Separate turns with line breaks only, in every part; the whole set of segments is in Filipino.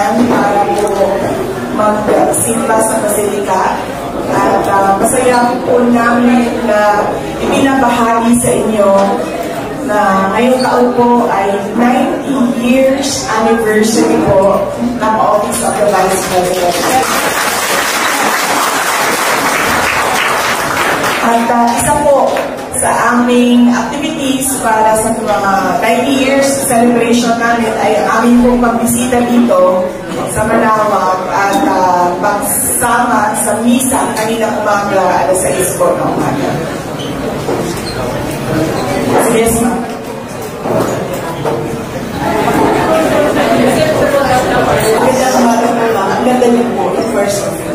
kailangan para po magsimba sa Basilika. At masaya po namin na ibinabahagi sa inyo na ngayong taon po ay 90 years anniversary po ng Office of the Vice President. At isa po sa aming activities para sa mga 90 years celebration namin ay ang aming pong pagbisita dito sa Malawag at pagsama sa misa kanina umaga alas 6 po ng umaga. Yes, ma'am. Ang ganda niyo po, the first of you.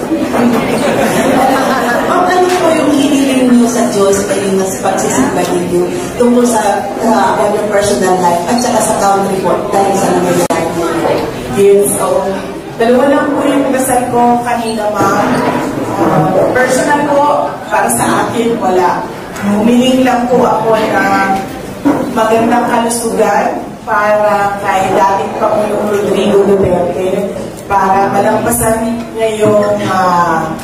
Ano po yung hiniling niyo sa Diyos kayo na pagsisimba ninyo tungkol sa your personal life at saka sa country po dahil sa nangyayari niyo?
Yes, so dalawa lang po yung dasal ko kanina, ma'am. Personal po, para sa akin, wala. Humiling lang po ako na magandang kalusugan para kay dating Pangulong Rodrigo Duterte para malampasan niya yung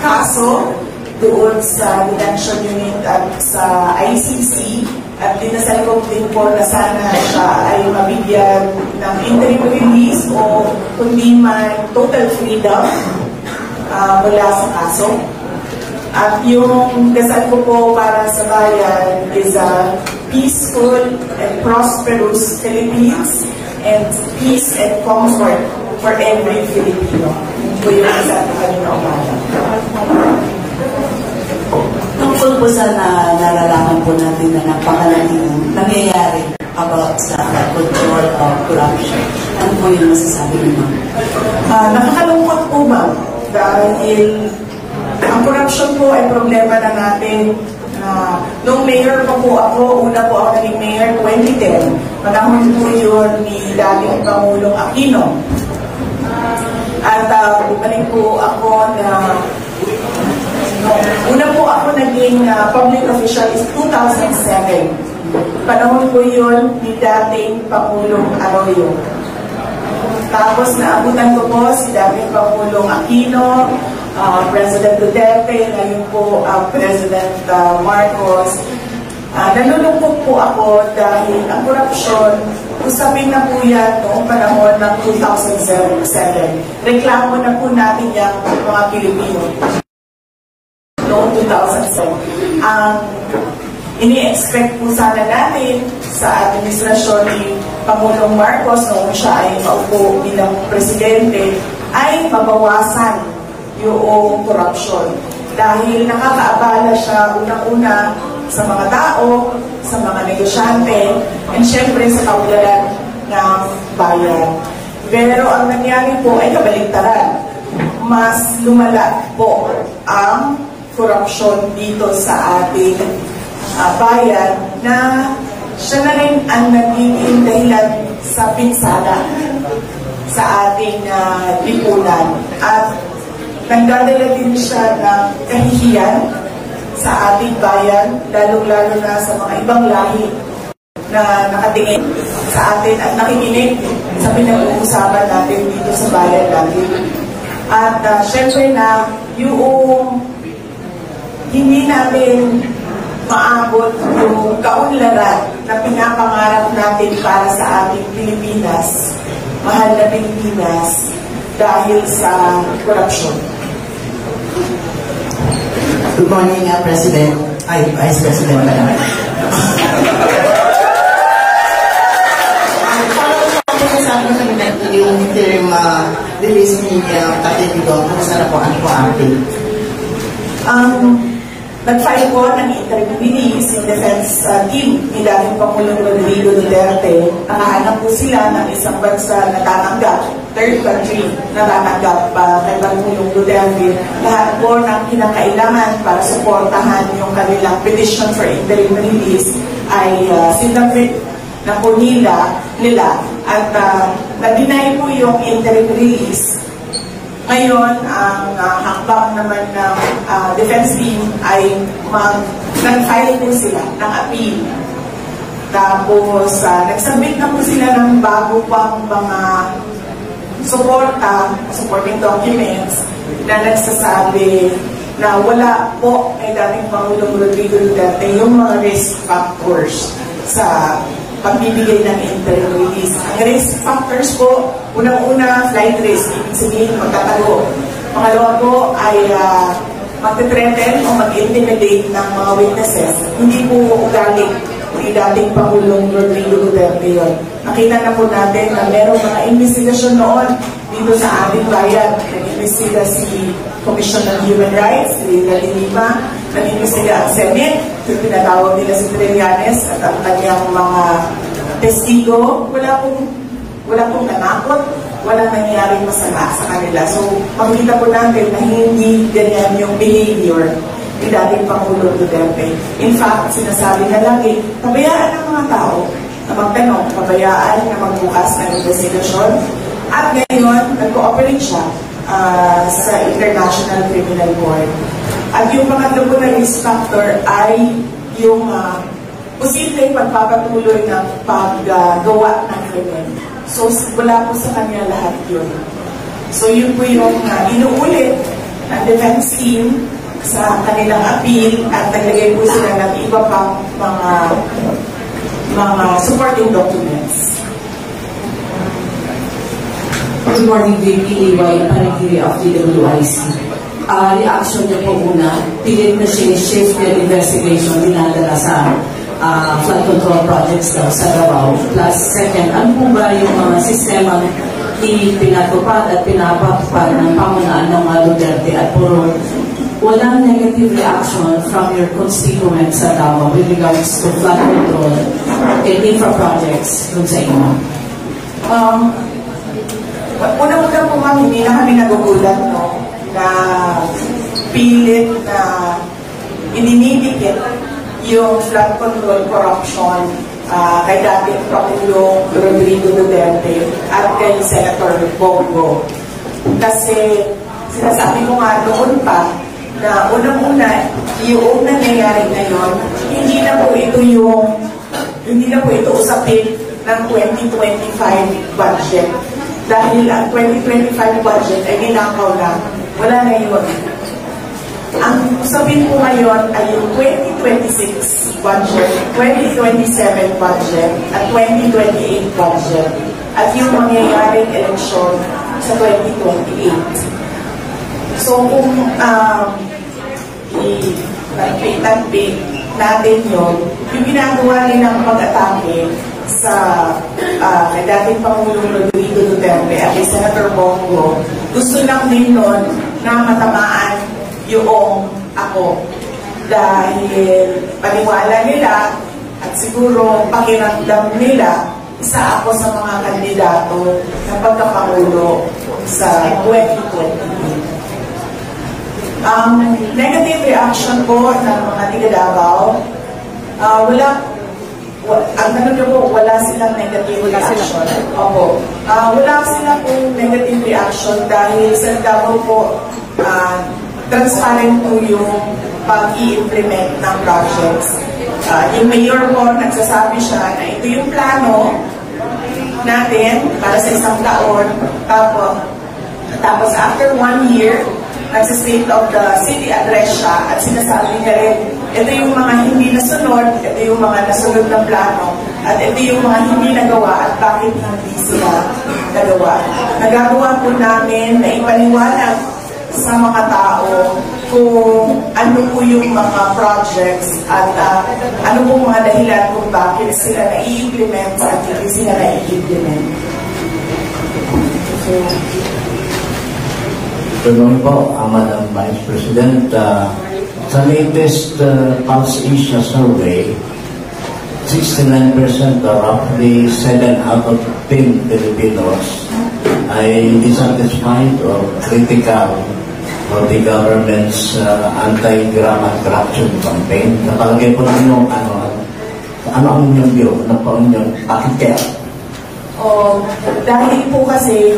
kaso doon sa detention unit at sa ICC at dinasal ko din po na sana siya ay mabigyan ng interim release o kundi man total freedom mula sa kaso. At yung dasal ko po para sa bayan is a peaceful and prosperous Philippines and peace and comfort for every Filipino. Yun po yung dasal ko kanina umaga.
Tungkol po sa nalalaman po natin na napakalaking nangyayari about sa control of corruption. Ano po yung masasabi niyo?
Nakakalungkot po ba? Dahil ang corruption po ay problema na natin. Nung mayor pa po ako, una po ako naging mayor 2010. Panahon po yun ni dating Pangulong Aquino. At bumalik po ako na una po ako naging public official is 2007. Panahon po yun ni dating Pangulong Arroyo. Tapos naabutan ko po si dating Pangulong Aquino, President Duterte, ngayon po President Marcos. Nalulungkot po ako dahil ang korupsyon, usapin na po yan noong panahon ng 2007. Reklamo na po natin yan mga Pilipino noong 2007. Ang ini-expect po sana natin sa administrasyon ni Pangulong Marcos noong siya ay maupo bilang presidente ay mabawasan yung korupsyon. Dahil nakakaabala siya unang-una sa mga tao, sa mga negosyante, and syempre sa kaunlaran ng bayan. Pero ang nangyari po ay kabaligtaran. Mas lumala po ang korupsyon dito sa ating bayan na siya na rin ang nagiging dahilan sa pinsala sa ating lipunan. At nagdadala din siya ng kahihiyan sa ating bayan, lalong-lalo na sa mga ibang lahi na nakatingin sa atin at nakikinig sa pinag-uusapan natin dito sa bayan natin. At syempre na yung hindi natin maabot yung kaunlaran na pinapangarap natin para sa ating Pilipinas, mahal na Pilipinas, dahil sa korupsyon.
Good morning, President. Vice President ba naman? Yung interim release ni Tatay Digong, kung saan po ang update?
Nag-file po ng interim release yung defense team ni dating Pangulong Rodrigo Duterte. Nakahanap po sila ng isang bansa na tatanggap, third country na tatanggap kay Pangulong Duterte. Lahat po ng kinakailangan para suportahan yung kanilang petition for interim release ay sinabit na po nila at na-deny po yung interim release. Ngayon, ang hakbang naman ng defense team ay nag-file po sila ng appeal. Tapos, nagsubmit na po sila ng bago pang mga supporting documents na nagsasabi na wala po kay dating Pangulong Rodrigo Duterte yung mga risk factors sa pagbibigay ng interim release. Ang risk factors po, unang-una, flight risk, ibig sabihin magtatago. Pangalawa po ay mag-threaten o mag-intimidate ng mga witnesses. Hindi po ugali ni dating Pangulong Rodrigo Duterte yun. Nakita na po natin na merong mga investigasyon noon dito sa ating bayan. Nag-investiga si Commission on Human Rights, si Rina Lima, nag-investiga ang Senate, yung pinatawag nila si Trillanes at ang kanyang mga testigo. Wala pong nanakot, walang nangyaring masama sa kanila. So, makikita po natin na hindi ganyan yung behavior ni dating Pangulong Duterte. In fact, sinasabi na lagi, pabayaan ng mga tao na magtanong, pabayaan na magbukas ng investigasyon. At ngayon, nag-cooperate siya sa International Criminal Court. At yung pangatlo po na risk factor ay yung posibleng pagpapatuloy ng paggawa ng krimen. So, wala po sa kanya lahat yun. So, yun po yung inuulit ng defense team sa kanilang appeal at naglagay po sila ng iba pang mga supporting documents.
Good morning, VP EY, Panigiri of DWIC. Reaction niyo po una, pilit na shift yung investigation dinadala sa flood control projects daw sa Davao. Plus, second, ano po ba yung mga sistema pinatupad at pinapatupad ng pamunaan ng Duterte at puro walang negative reaction from your constituents sa Davao with regards to flood control and infra projects dun sa inyo?
Una-una po ma'am, hindi na kami nagugulat na pilit na ininidikit yung flood control corruption kay dating Pangulong Rodrigo Duterte at kay Senator Bongo. Kasi sinasabi ko nga noon pa na unang-una, yung nangyayari ngayon, hindi na po ito usapin ng 2025 budget. Dahil ang 2025 budget ay ginakaw na, wala na yun. Ang usapin po ngayon ay yung 2026 budget, 2027 budget, at 2028 budget, at yung mangyayaring eleksyon sa 2028. So kung i-tagpit natin yun, yung ginagawa nilang pag-atake sa dating Pangulong Rodrigo Duterte at kay Senator Bongo, gusto lang din nun na matamaan yung ako. Dahil paniwala nila at siguro pakiramdam nila, isa ako sa mga kandidato ng pagkapangulo sa 2028. Negative reaction po ng mga tiga Davao, ang tanong ko po, wala silang negative reaction. Opo. Wala silang pong negative reaction dahil sa Davao po, transparent po yung pag-i-implement ng projects. Yung mayor po, nagsasabi siya na ito yung plano natin para sa isang taon. Tapos after 1 year, nagsa-state of the city address siya at sinasabi niya rin, ito yung mga hindi nasunod, ito yung mga nasunod ng plano, at ito yung mga hindi nagawa at bakit hindi sila nagawa. Nagagawa po namin na ipaliwanag sa mga tao kung ano po yung mga projects at ano po mga dahilan kung bakit sila na-i-implement at hindi sila na-i-implement.
Good morning po, Madam Vice President. Sa latest Pulse Asia survey, 69% or roughly 7 out of 10 Filipinos ay dissatisfied or critical of the government's anti-drama corruption campaign. Napalagay po ninyo ano ang inyong view? Ano po ang inyong pakikya?
Dahil po kasi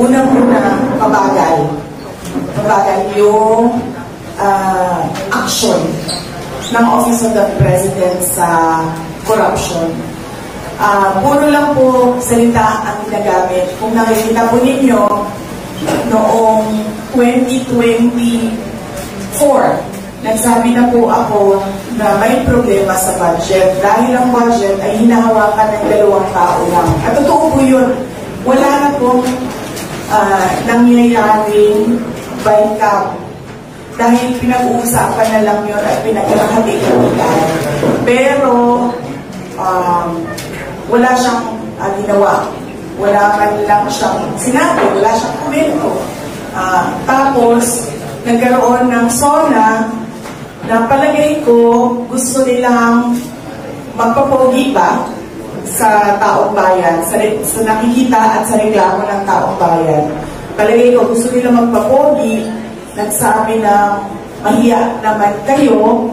unang-una mabagal yung action ng Office of the President sa corruption. Puro lang po salita ang ginagamit. Kung nakikita po ninyo, noong 2024, nagsabi na po ako na may problema sa budget dahil ang budget ay hinahawakan ng 2 tao lang. At totoo po yun. Wala na pong nangyayaring bycam dahil pinag-uusapan na lang yun at pinag-ihatian. Pero wala siyang ginawa. Wala man lang siyang sinabi, wala siyang komento. Tapos, nagkaroon ng SONA na palagay ko gusto nilang magpapogi ba sa taong bayan, sa nakikita at sa reklamo ng taong bayan. Palagay ko gusto nilang magpapogi, nagsabi na mahiya naman kayo,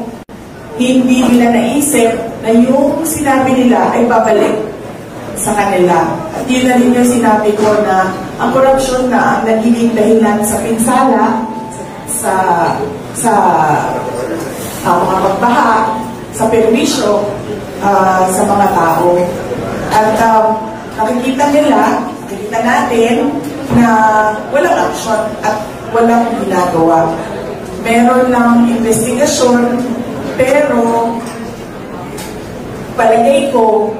hindi nila naisip na yung sinabi nila ay babalik sa kanila. At yun na rin yung sinabi ko na ang korupsyon na ang nagiging dahilan sa pinsala, sa mga pagbaha, sa perwisyo, sa mga tao. At nakikita natin na walang action at walang ginagawa. Meron lang investigasyon, pero palagay ko,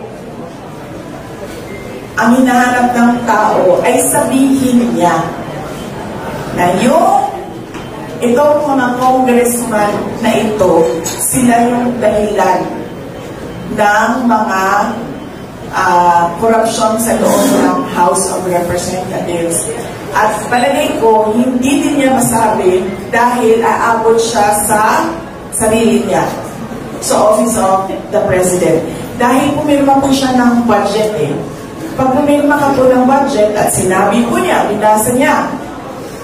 ang hinahanap ng tao ay sabihin niya na itong mga congressman na ito, sila yung dahilan ng mga corruption sa loob ng House of Representatives. At palagay ko, hindi din niya masabi dahil aabot siya sa sarili niya, sa Office of the President. Dahil pumirma po siya ng budget Pag pumirma ka po ng budget at sinabi po niya, binasa niya,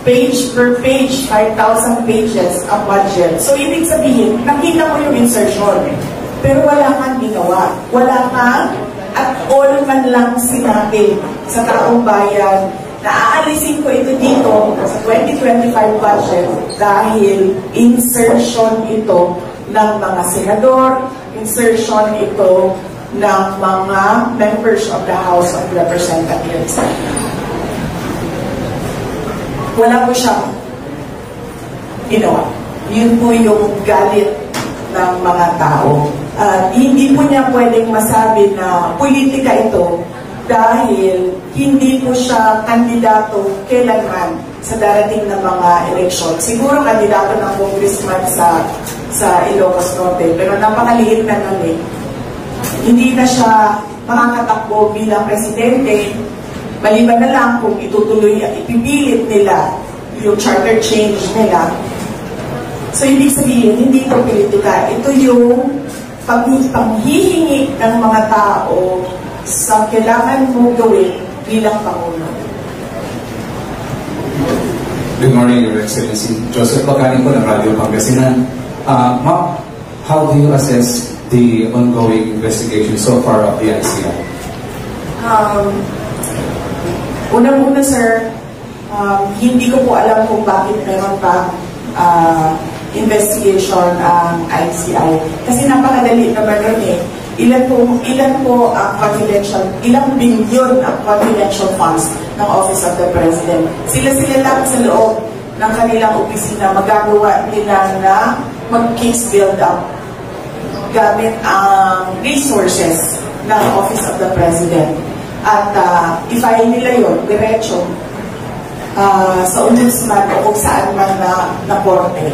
page per page, 5,000 pages ang budget. So, ibig sabihin, nakita mo yung insertion. Pero wala kang ginawa. Wala kang at all man lang sinabi sa taong bayan na aalisin ko ito dito sa 2025 budget dahil insertion ito ng mga senador, insertion ito ng mga members of the House of Representatives. Wala po siyang ginawa. Yun po yung galit ng mga tao. Hindi po niya pwedeng masabi na politika ito dahil hindi po siya kandidato kailanman sa darating na mga eleksyon. Siguro kandidato ng congressman sa Ilocos Norte, pero napakaliit na nun Hindi na siya makakatakbo bilang presidente, maliban na lang kung itutuloy at ipipilit nila yung charter change nila. So, ibig sabihin, hindi ito politika. Ito yung panghihingi ng mga tao sa kailangan mo gawin bilang Pangulo.
Good morning, Your Excellency. Joseph Bacani po ng Radio Pangasinan. Ma'am, how do you assess the ongoing investigation so far of the ICI?
Unang-una, sir, hindi ko po alam kung bakit meron pa investigation ang ICI. Kasi napakadali naman nun Ilan po ang confidential, ilang bilyon ang confidential funds ng Office of the President. Sila lang sa loob ng kanilang opisina magagawa nila na mag-case build up gamit ang resources ng Office of the President. At i-file nila yun, diretso, sa ombudsman o kung saan man na korte.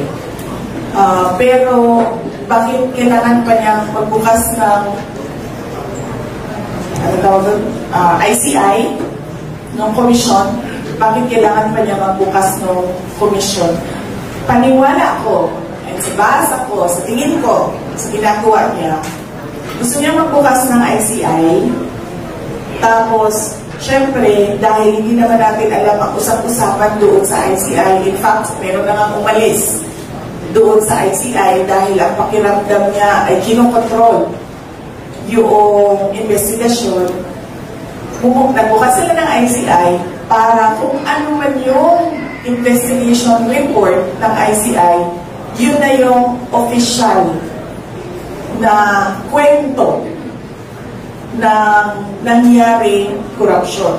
Pero, bakit kailangan pa niya magbukas ng ICI, ng komisyon? Bakit kailangan pa niya magbukas ng komisyon? Paniwala ko, sa basa ko, sa tingin ko, sa ginagawa niya, gusto niya magbukas ng ICI, tapos, syempre, dahil hindi naman natin alam ang usap-usapan doon sa ICI, in fact, meron na nga umalis doon sa ICI dahil ang pakiramdam niya ay kinokontrol yung investigasyon. Nagbukas sila ng ICI para kung ano man yung investigation report ng ICI, yun na yung official na kwento ng nangyaring corruption.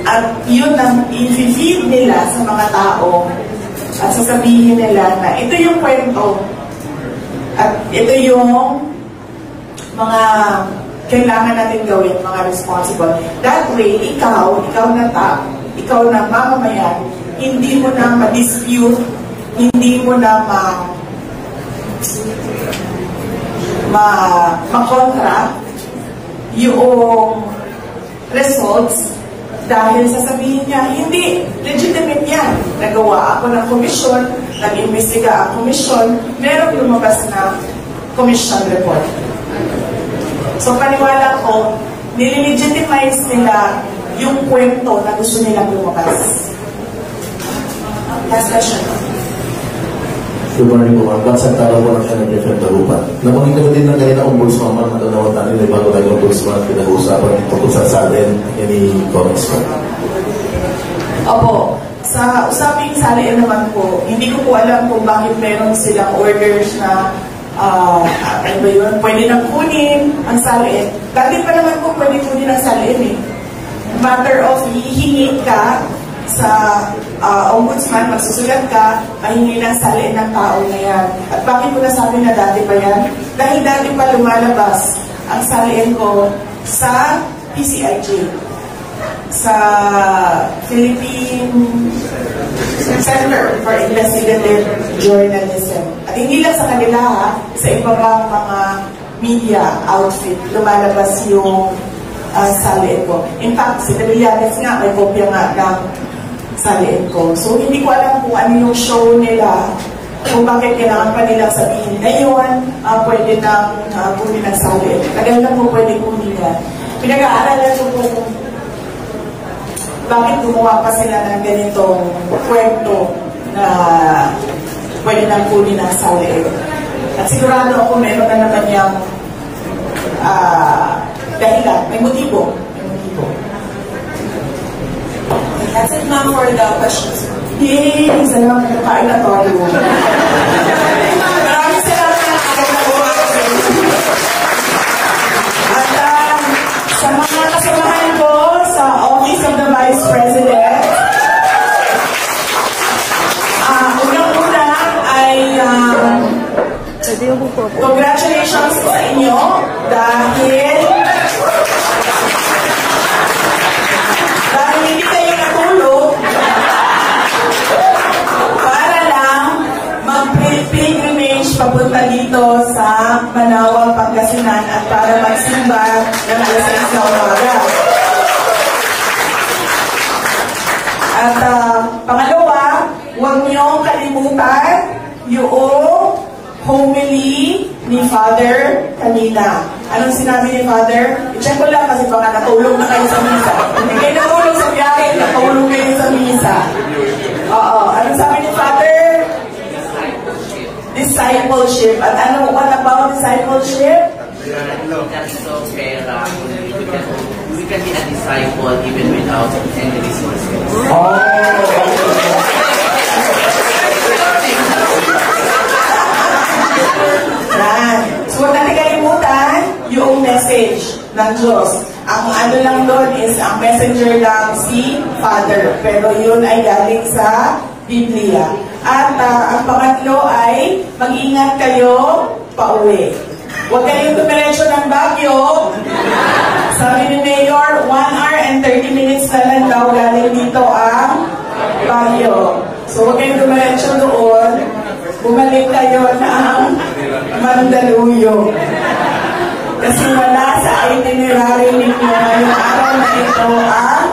At yun ang i-feed nila sa mga tao at sasabihin nila na ito yung kwento at ito yung mga kailangan natin gawin, mga responsible. That way, ikaw na mamamayan, hindi mo na ma-dispute, hindi mo na ma-contra yung results dahil sasabihin niya, hindi, legitimate yan. Nagawa ako ng komisyon, nag-imbestiga ang komisyon, merong lumabas na commission report. So paniwala ko, nililegitimize nila yung kwento na gusto nilang lumabas. Last question.
Good morning po, ma'am. Bansang tala po ng Senator Jeff Tarupan. Nabanggit ko din ng kanina ombudsman, ma'am, matanawan natin na bago tayo ombudsman, pinag-uusapan tungkol sa salin, any comments po?
Opo. Sa usaping salin naman po, hindi ko po alam kung bakit meron silang orders na ano ba yun, pwede nang kunin ang salin. Dati pa naman po pwede kunin ang salin eh. Matter of hihingi ka sa ombudsman, magsusulat ka, mahingi ng salin ng tao na yan. At bakit ko nasabi na dati pa yan? Dahil dati pa lumalabas ang salin ko sa PCIJ, sa Philippine Center for Investigative Journalism. At hindi lang sa kanila ha, sa iba pang mga media outfit, lumalabas yung salin ko. In fact, si Tabillanes nga, may kopya nga ng salin ko. So, hindi ko alam kung ano yung show nila, kung bakit kailangan pa nilang sabihin ngayon, pwede nang kunin ng salin. Tagal lang po pwede kunin yan. Pinag-aaralan ko po kung bakit gumawa pa sila ng ganitong kwento na pwede nang kunin ng salin. At sigurado ako meron na naman yung dahilan. May motibo.
That's it, ma'am, for the questions.
Yay! Salamat na kain na tayo. Maraming salamat na at sa mga kasamahan ko sa Office of the Vice President, unang-una ay congratulations sa inyo dahil hindi kayo natulog para lang mag-pilgrimage papunta dito sa Manawag, Pangasinan at para magsimba ng alas 6 na umaga. At pangalawa, huwag niyong kalimutan yung homily ni Father kanina. Anong sinabi ni Father? I-check ko lang kasi baka natulog na kayo sa misa. Hindi kayo natulog sa biyahe, natulog kayo sa misa. Oo. Anong sabi ni Father? Discipleship. At ano, what about discipleship?
We can be a disciple even without any resources.
So, huwag natin kalimutan yung message ng Diyos. Ang ano lang doon is, ang messenger lang si Father. Pero yun ay galing sa Biblia. At ang pangatlo ay, mag-ingat kayo pauwi. Huwag kayong tumiretso ng Baguio. Sabi ni Mayor, 1 hour and 30 minutes na lang daw galing dito ang Baguio. So, huwag kayong tumiretso doon. Bumalik kayo ng Mandaluyong. Kasi wala sa itinerary ninyo ngayong araw na ito ang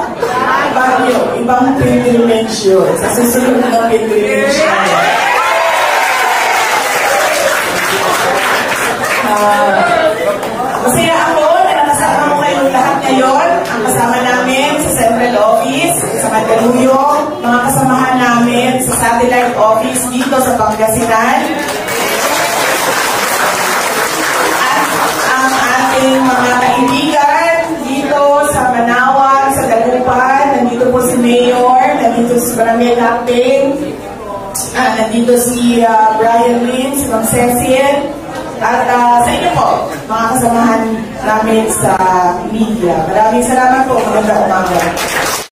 Baguio. Ibang pilgrimage yun. Sa susunod na pilgrimage namin. Masaya ako na nakasama mo kayong lahat ngayon. Ang kasama namin sa Central Office, sa Mandaluyong, mga kasamahan namin sa Satellite Office dito sa Pangasinan. At ang ating mga kaibigan dito sa Manawag, sa Dagupan, nandito po si Mayor, nandito si Barangay Laping, nandito si Brian Lynn, si Ma'am Cecil, at sa inyo po, mga kasamahan namin sa media. Maraming salamat po. Magandang umaga.